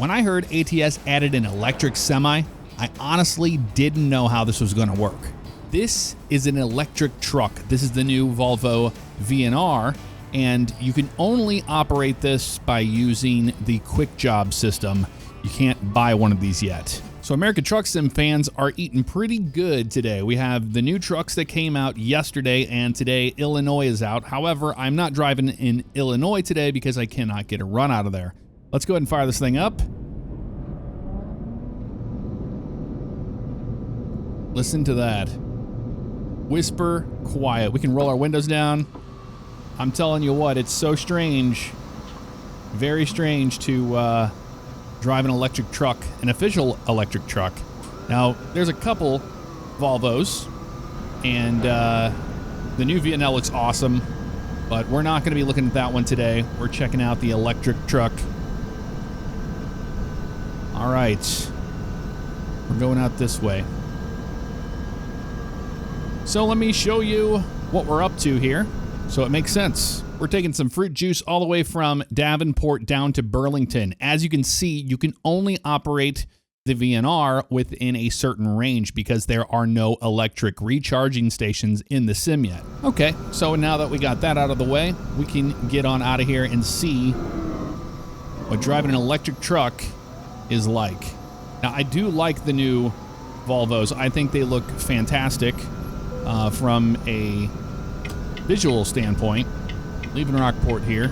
When I heard ATS added an electric semi, I honestly didn't know how this was going to work. This is an electric truck. This is the new Volvo VNR, and you can only operate this by using the Quick Job system. You can't buy one of these yet. So American Truck Sim fans are eating pretty good today. We have the new trucks that came out yesterday, and today Illinois is out. However, I'm not driving in Illinois today because I cannot get a run out of there. Let's go ahead and fire this thing up. Listen to that. Whisper quiet. We can roll our windows down. I'm telling you what, it's so strange. Very strange to drive an electric truck, an official electric truck. Now, there's a couple Volvos, and the new VNL looks awesome, but we're not going to be looking at that one today. We're checking out the electric truck. All right, we're going out this way. So let me show you what we're up to here, so it makes sense. We're taking some fruit juice all the way from Davenport down to Burlington. As you can see, you can only operate the VNR within a certain range because there are no electric recharging stations in the sim yet. Okay, so now that we got that out of the way, we can get on out of here and see what driving an electric truck is like. Now, I do like the new Volvos. I think they look fantastic from a visual standpoint. Leaving Rockport here.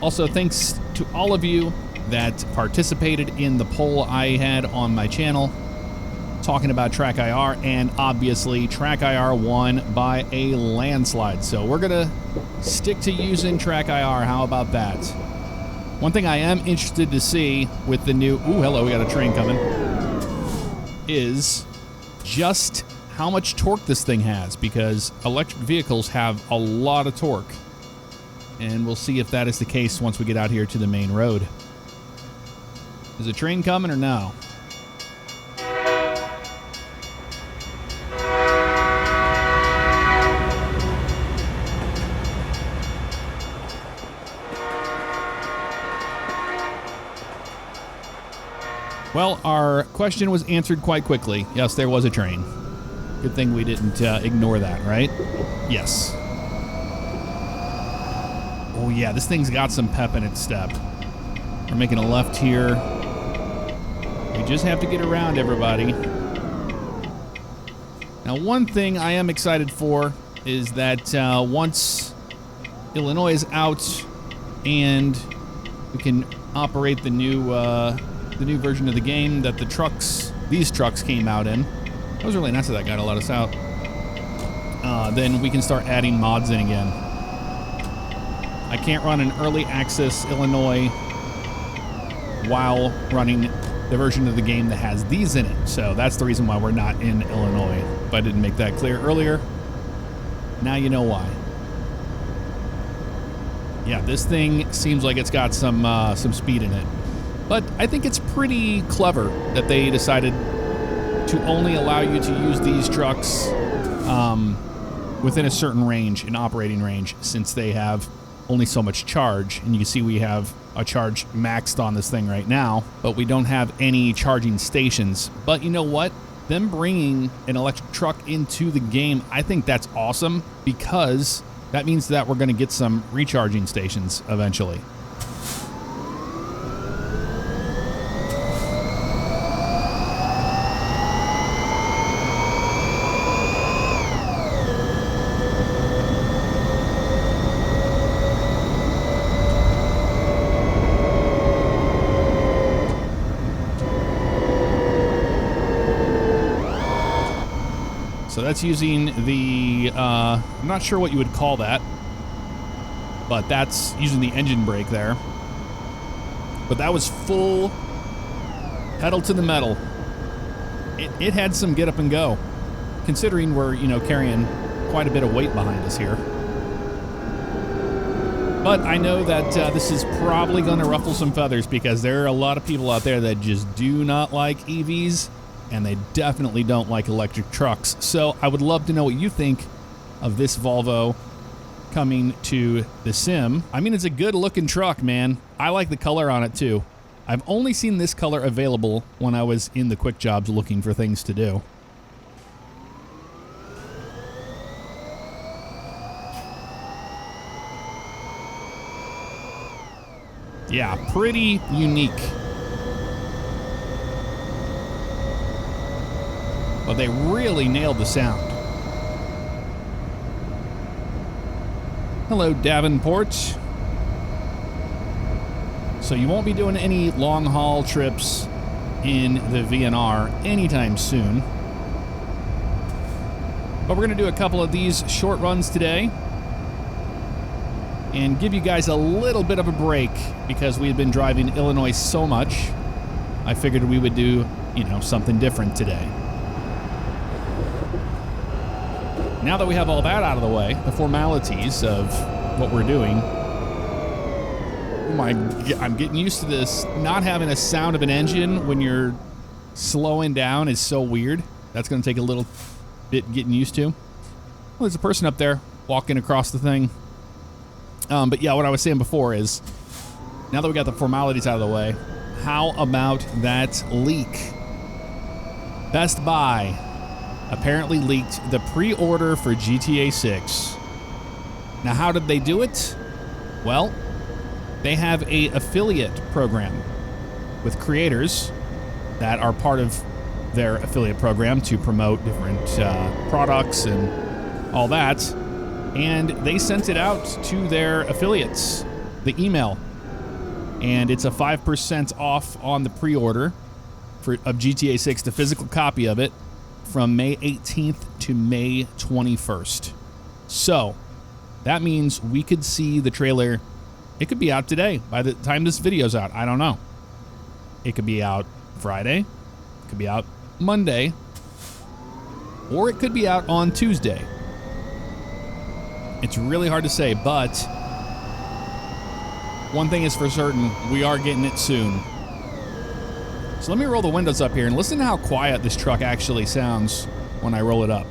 Also, thanks to all of you that participated in the poll I had on my channel talking about Track IR, and obviously Track IR won by a landslide. So we're gonna stick to using Track IR. How about that? One thing I am interested to see with the new, ooh, hello, we got a train coming, is just how much torque this thing has, because electric vehicles have a lot of torque. And we'll see if that is the case once we get out here to the main road. Is a train coming or no? Well, our question was answered quite quickly. Yes, there was a train. Good thing we didn't ignore that, right? Yes. Oh yeah, this thing's got some pep in its step. We're making a left here. We just have to get around, everybody. Now, one thing I am excited for is that once Illinois is out and we can operate the new version of the game that these trucks came out in. That was really nice that guy to let us out. Then we can start adding mods in again. I can't run an early access Illinois while running the version of the game that has these in it. So that's the reason why we're not in Illinois. If I didn't make that clear earlier, now you know why. Yeah, this thing seems like it's got some speed in it. But I think it's pretty clever that they decided to only allow you to use these trucks within a certain range, an operating range, since they have only so much charge. And you can see we have a charge maxed on this thing right now, but we don't have any charging stations. But you know what? Them bringing an electric truck into the game, I think that's awesome, because that means that we're going to get some recharging stations eventually. So that's using the, I'm not sure what you would call that, but that's using the engine brake there. But that was full pedal to the metal. It had some get up and go, considering we're, carrying quite a bit of weight behind us here. But I know that this is probably going to ruffle some feathers, because there are a lot of people out there that just do not like EVs, and they definitely don't like electric trucks. So I would love to know what you think of this Volvo coming to the sim. I mean, it's a good looking truck, man. I like the color on it too. I've only seen this color available when I was in the quick jobs looking for things to do. Yeah, pretty unique. But they really nailed the sound. Hello, Davenport. So you won't be doing any long-haul trips in the VNR anytime soon. But we're going to do a couple of these short runs today and give you guys a little bit of a break because we had been driving Illinois so much. I figured we would do, you know, something different today. Now that we have all that out of the way, the formalities of what we're doing, oh my, I'm getting used to this. Not having a sound of an engine when you're slowing down is so weird. That's going to take a little bit getting used to. Well, there's a person up there walking across the thing. But yeah, what I was saying before is, now that we got the formalities out of the way, how about that leak? Best Buy apparently leaked the pre-order for GTA 6. Now, how did they do it? Well, they have an affiliate program with creators that are part of their affiliate program to promote different products and all that. And they sent it out to their affiliates, the email. And it's a 5% off on the pre-order of GTA 6, the physical copy of it, from May 18th to May 21st. So that means we could see the trailer. It could be out today by the time this video's out. I don't know. It could be out Friday. It could be out Monday. Or it could be out on Tuesday. It's really hard to say, but one thing is for certain, we are getting it soon. So let me roll the windows up here and listen to how quiet this truck actually sounds when I roll it up.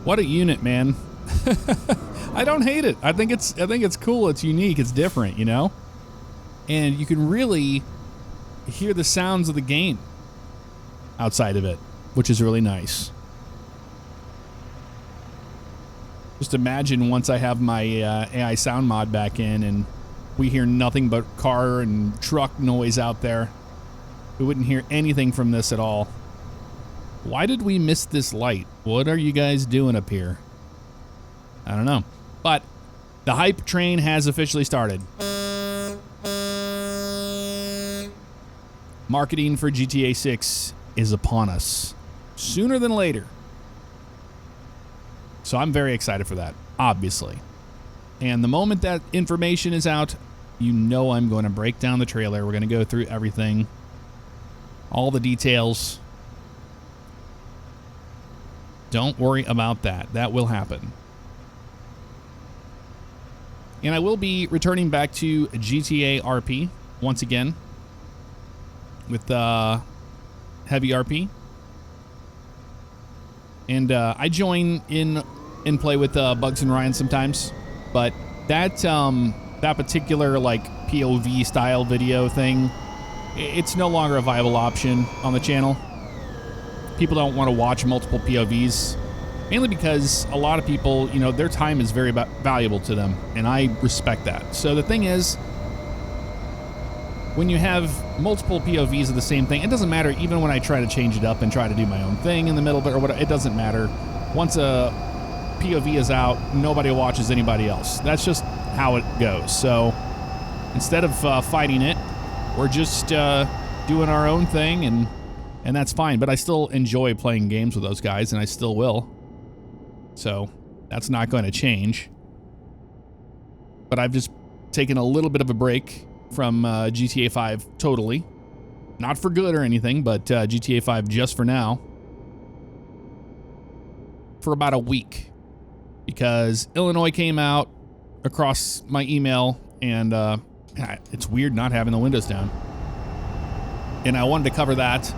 What a unit, man. I don't hate it. I think it's cool. It's unique. It's different, you know? And you can really hear the sounds of the game outside of it, which is really nice. Just imagine once I have my AI sound mod back in and we hear nothing but car and truck noise out there. We wouldn't hear anything from this at all. Why did we miss this light? What are you guys doing up here? I don't know. But the hype train has officially started. Marketing for GTA 6 is upon us. Sooner than later. So I'm very excited for that, obviously. And the moment that information is out, you know I'm going to break down the trailer. We're going to go through everything. All the details. Don't worry about that. That will happen. And I will be returning back to GTA RP once again with Heavy RP. And I join in and play with Bugs and Ryan sometimes. But that particular like POV style video thing, it's no longer a viable option on the channel. People don't want to watch multiple POVs, mainly because a lot of people, you know, their time is very valuable to them, and I respect that. So the thing is, when you have multiple POVs of the same thing, it doesn't matter even when I try to change it up and try to do my own thing in the middle, or whatever, it doesn't matter. Once a POV is out, nobody watches anybody else. That's just how it goes. So instead of fighting it, we're just doing our own thing, and that's fine. But I still enjoy playing games with those guys, and I still will. So That's not going to change. But I've just taken a little bit of a break from GTA 5 totally. Not for good or anything, but GTA 5 just for now. For about a week. Because Illinois came out across my email, and it's weird not having the windows down. And I wanted to cover that,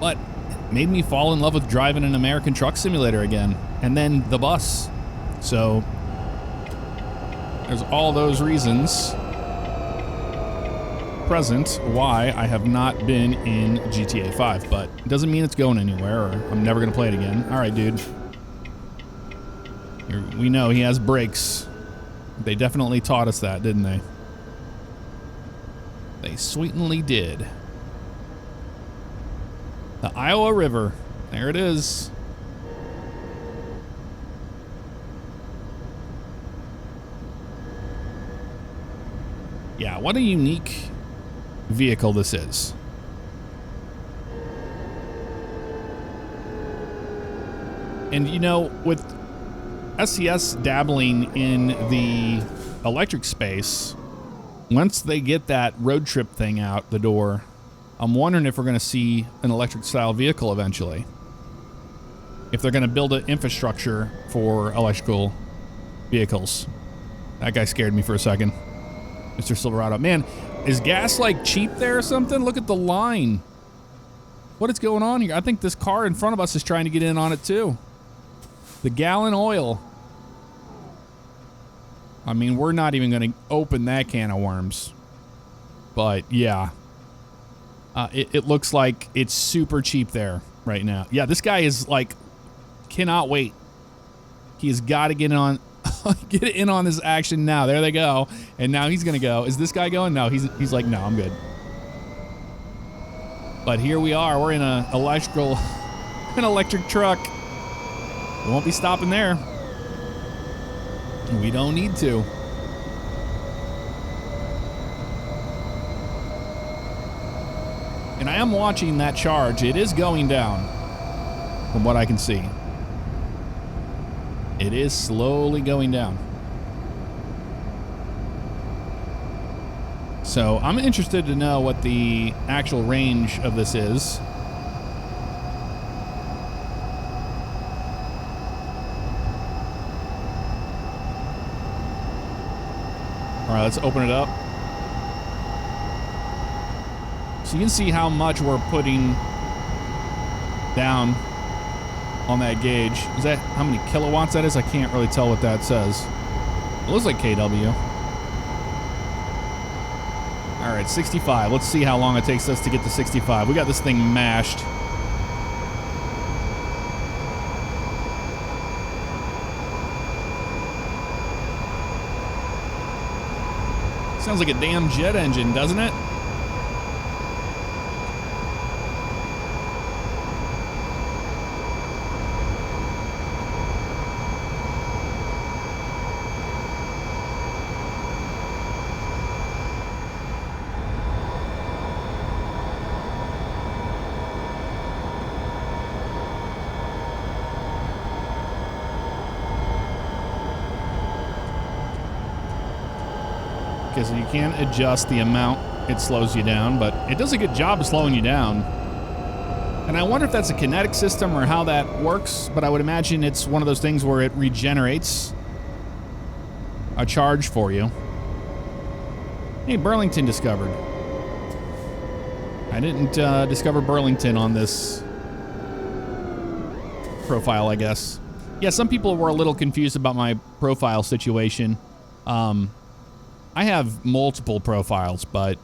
but it made me fall in love with driving an American Truck Simulator again, and then the bus. So there's all those reasons present why I have not been in GTA 5, but it doesn't mean it's going anywhere, or I'm never going to play it again. All right, dude. We know he has brakes. They definitely taught us that, didn't they? They sweetly did. The Iowa River. There it is. Yeah, what a unique vehicle this is. And you know, with SCS dabbling in the electric space, once they get that road trip thing out the door, I'm wondering if we're going to see an electric style vehicle eventually. If they're going to build an infrastructure for electrical vehicles. That guy scared me for a second. Mr. Silverado. Man, is gas like cheap there or something? Look at the line. What is going on here? I think this car in front of us is trying to get in on it too. The gallon oil. I mean, we're not even going to open that can of worms. But yeah. It looks like it's super cheap there right now. Yeah, this guy is like, cannot wait. He has got to get in on this action now. There they go. And now he's going to go. Is this guy going? No, he's like, no, I'm good. But here we are. We're in an electric truck. We won't be stopping there. We don't need to. And I am watching that charge. It is going down from what I can see. It is slowly going down. So I'm interested to know what the actual range of this is. All right, let's open it up. So you can see how much we're putting down on that gauge. Is that how many kilowatts that is? I can't really tell what that says. It looks like KW. All right, 65. Let's see how long it takes us to get to 65. We got this thing mashed. Sounds like a damn jet engine, doesn't it? So you can adjust the amount it slows you down, but it does a good job of slowing you down. And I wonder if that's a kinetic system or how that works, but I would imagine it's one of those things where it regenerates a charge for you. Hey, Burlington discovered. I didn't discover Burlington on this profile, I guess. Yeah, some people were a little confused about my profile situation. I have multiple profiles, but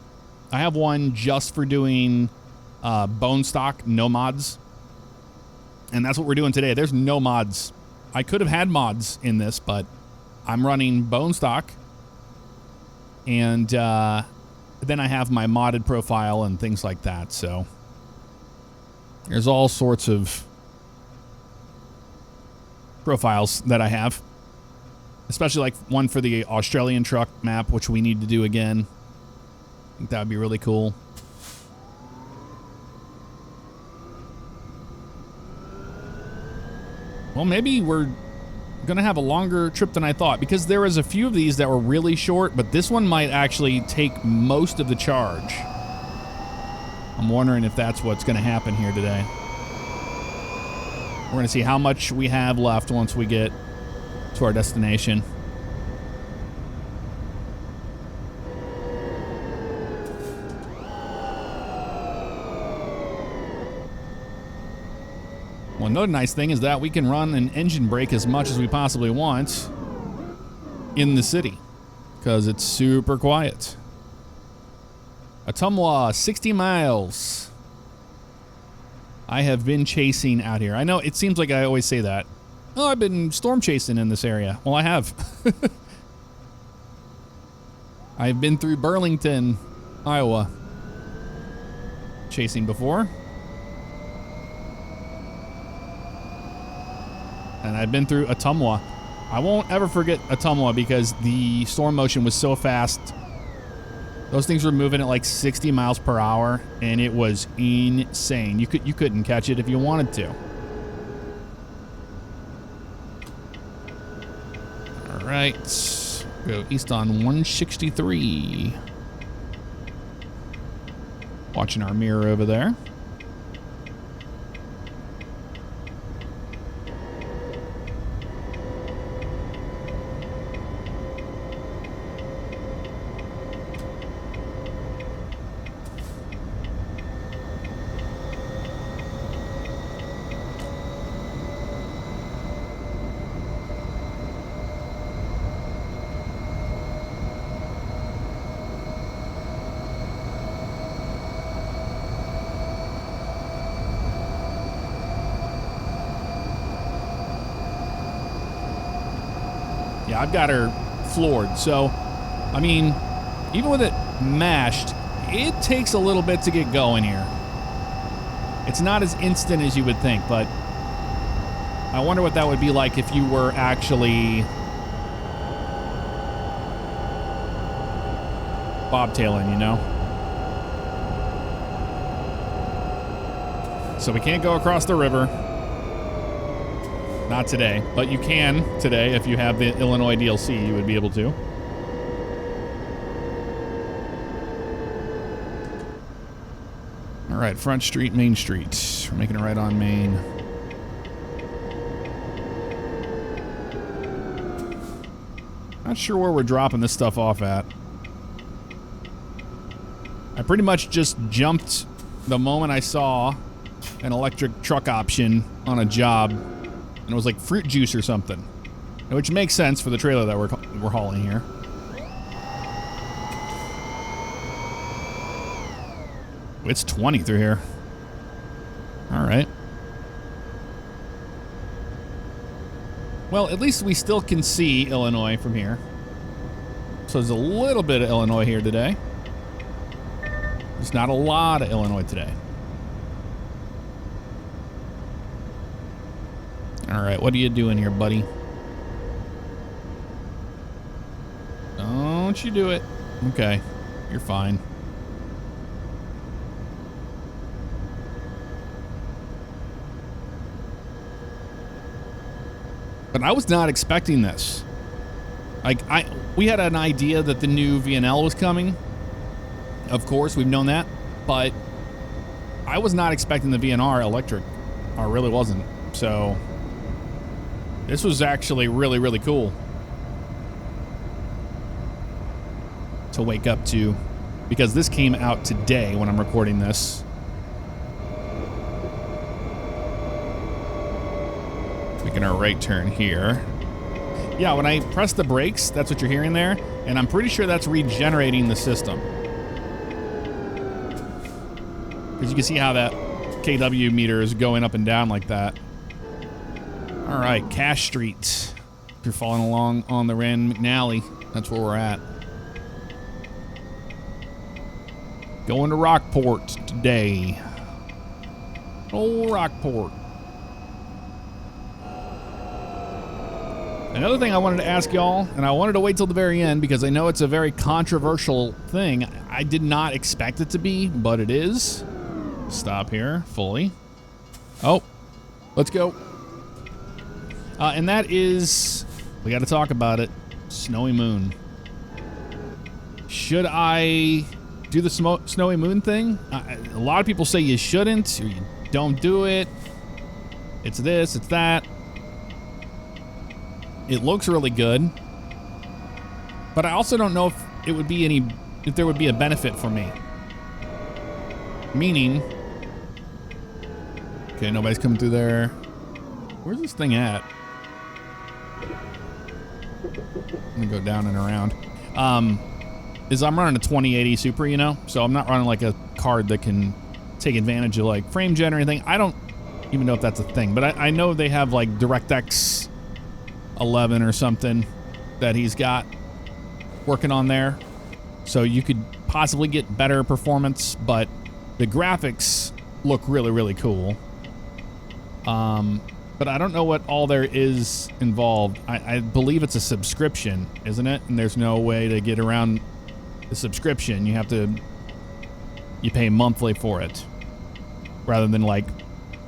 I have one just for doing bone stock, no mods. And that's what we're doing today. There's no mods. I could have had mods in this, but I'm running bone stock. And then I have my modded profile and things like that. So there's all sorts of profiles that I have. Especially like one for the Australian truck map, which we need to do again. I think that would be really cool. Well, maybe we're gonna have a longer trip than I thought, because there was a few of these that were really short, but this one might actually take most of the charge. I'm wondering if that's what's gonna happen here today. We're gonna see how much we have left once we get to our destination. Well, another nice thing is that we can run an engine brake as much as we possibly want in the city, because it's super quiet. Ottumwa, 60 miles. I have been chasing out here. I know it seems like I always say that. Oh, I've been storm chasing in this area. Well, I have. I've been through Burlington, Iowa, chasing before. And I've been through Ottumwa. I won't ever forget Ottumwa because the storm motion was so fast. Those things were moving at like 60 miles per hour, and it was insane. You couldn't catch it if you wanted to. All right, go east on 163. Watching our mirror over there. Yeah, I've got her floored. So, I mean, even with it mashed, it takes a little bit to get going here. It's not as instant as you would think, but I wonder what that would be like if you were actually bobtailing, you know? So we can't go across the river. Not today, but you can today if you have the Illinois DLC, you would be able to. All right, Front Street, Main Street. We're making it right on Main. Not sure where we're dropping this stuff off at. I pretty much just jumped the moment I saw an electric truck option on a job. And it was like fruit juice or something, which makes sense for the trailer that we're hauling here. It's 20 through here. All right. Well, at least we still can see Illinois from here. So there's a little bit of Illinois here today. There's not a lot of Illinois today. All right, what are you doing here, buddy? Don't you do it. Okay, you're fine. But I was not expecting this. Like, we had an idea that the new VNL was coming. Of course, we've known that. But I was not expecting the VNR Electric. I really wasn't. So this was actually really, really cool to wake up to, because this came out today when I'm recording this. Making our right turn here. Yeah, when I press the brakes, that's what you're hearing there, and I'm pretty sure that's regenerating the system. Because you can see how that KW meter is going up and down like that. All right, Cash Street. If you're following along on the Rand McNally, that's where we're at. Going to Rockport today. Oh, Rockport. Another thing I wanted to ask y'all, and I wanted to wait till the very end because I know it's a very controversial thing. I did not expect it to be, but it is. Stop here fully. Oh, let's go. And that is, we got to talk about it, Snowy Moon. Should I do the Snowy Moon thing? A lot of people say you shouldn't, or you don't do it. It's this, it's that. It looks really good, but I also don't know if it would be if there would be a benefit for me. Meaning, okay, nobody's coming through there. Where's this thing at? I'm gonna go down and around. Is I'm running a 2080 Super, you know? So I'm not running like a card that can take advantage of like frame gen or anything. I don't even know if that's a thing, but I know they have like DirectX 11 or something that he's got working on there. So you could possibly get better performance, but the graphics look really, really cool. But I don't know what all there is involved. I believe it's a subscription, isn't it? And there's no way to get around the subscription. You pay monthly for it rather than like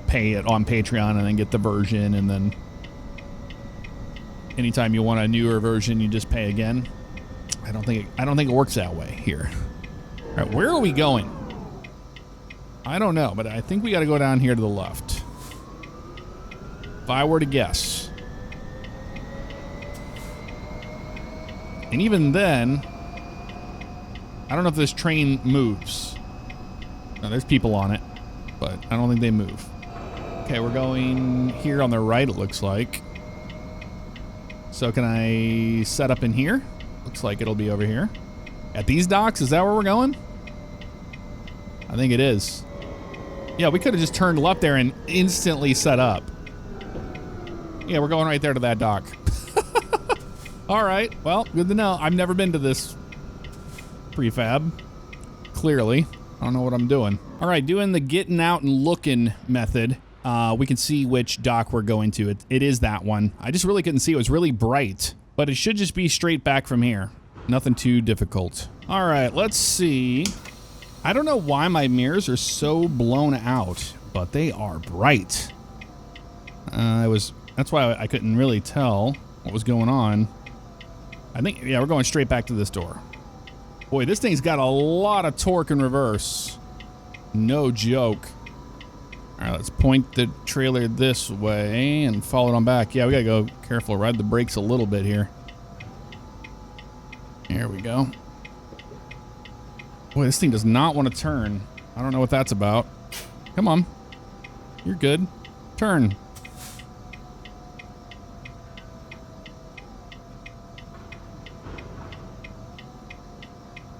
pay it on Patreon and then get the version, and then anytime you want a newer version, you just pay again. I don't think it works that way here. All right, where are we going? I don't know, but I think we got to go down here to the left. If I were to guess. And even then, I don't know if this train moves. No, there's people on it, but I don't think they move. Okay, we're going here on the right, it looks like. So can I set up in here? Looks like it'll be over here. At these docks, is that where we're going? I think it is. Yeah, we could have just turned left there and instantly set up. Yeah, we're going right there to that dock. All right, well, good to know. I've never been to this prefab, clearly. I don't know what I'm doing. All right, doing the getting out and looking method. We can see which dock we're going to. It is that one. I just really couldn't see. It was really bright, but it should just be straight back from here. Nothing too difficult. All right, let's see. I don't know why my mirrors are so blown out, but they are bright. That's why I couldn't really tell what was going on. I think, yeah, we're going straight back to this door. Boy, this thing's got a lot of torque in reverse. No joke. All right, let's point the trailer this way and follow it on back. Yeah, we gotta go careful, ride the brakes a little bit here. There we go. Boy, this thing does not want to turn. I don't know what that's about. Come on. You're good. Turn.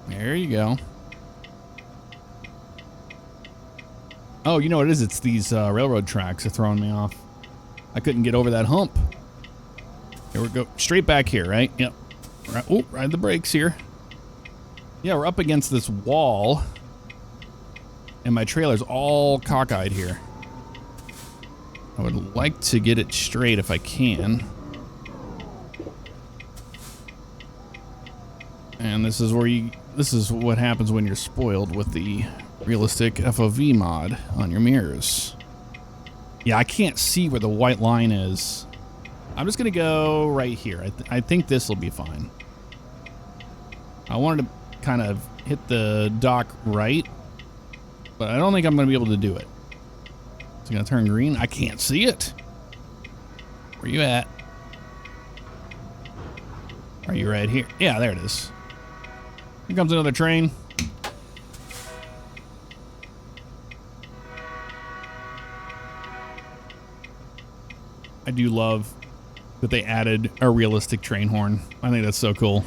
There you go. Oh, you know what it is? It's these railroad tracks are throwing me off. I couldn't get over that hump. Here we go. Straight back here, right? Yep. Right. Oh, ride the brakes here. Yeah, we're up against this wall. And my trailer's all cockeyed here. I would like to get it straight if I can. And this is what happens when you're spoiled with the realistic FOV mod on your mirrors. Yeah, I can't see where the white line is. I'm just gonna go right here. I think this will be fine. I wanted to kind of hit the dock right, but I don't think I'm gonna be able to do it. It's gonna turn green. I can't see it. Where you at? Are you right here? Yeah, there it is. Here comes another train. I do love that they added a realistic train horn. I think that's so cool.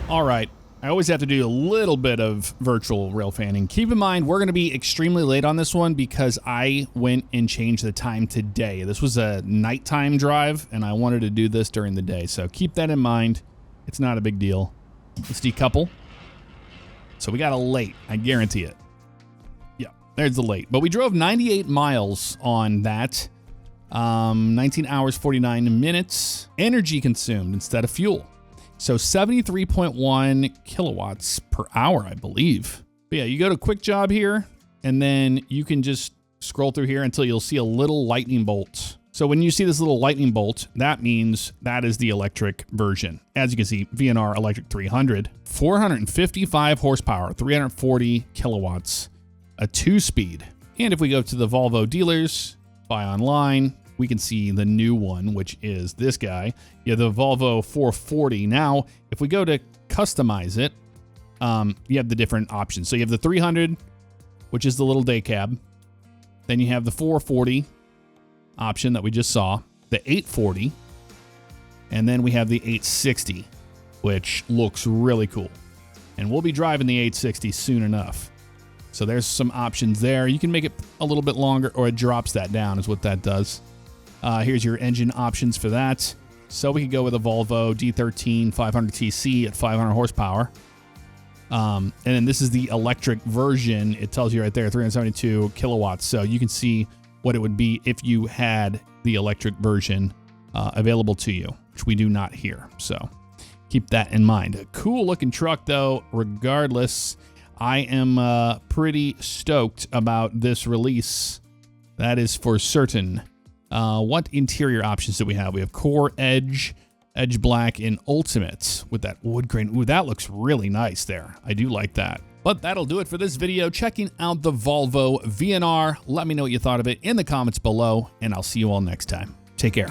All right. I always have to do a little bit of virtual rail fanning. Keep in mind, we're going to be extremely late on this one because I went and changed the time today. This was a nighttime drive, and I wanted to do this during the day. So keep that in mind. It's not a big deal. Let's decouple. So we got a late. I guarantee it. Yeah, there's the late. But we drove 98 miles on that. 19 hours, 49 minutes. Energy consumed instead of fuel. So 73.1 kilowatts per hour, I believe. But yeah, you go to quick job here, and then you can just scroll through here until you'll see a little lightning bolt. So when you see this little lightning bolt, that means that is the electric version. As you can see, VNR Electric 300, 455 horsepower, 340 kilowatts, a 2-speed. And if we go to the Volvo dealers, buy online, we can see the new one, which is this guy. You have the Volvo 440. Now, if we go to customize it, you have the different options. So you have the 300, which is the little day cab. Then you have the 440 option that we just saw, the 840, and then we have the 860, which looks really cool. And we'll be driving the 860 soon enough. So there's some options there. You can make it a little bit longer, or it drops that down is what that does. Here's your engine options for that. So we could go with a Volvo D13 500TC at 500 horsepower. And then this is the electric version. It tells you right there, 372 kilowatts. So you can see what it would be if you had the electric version available to you, which we do not here. So keep that in mind. A cool looking truck though, regardless. I am pretty stoked about this release. That is for certain. What interior options do we have? We have Core, Edge, Edge Black, and Ultimate with that wood grain. Ooh, that looks really nice there. I do like that. But that'll do it for this video, checking out the Volvo VNR. Let me know what you thought of it in the comments below, and I'll see you all next time. Take care.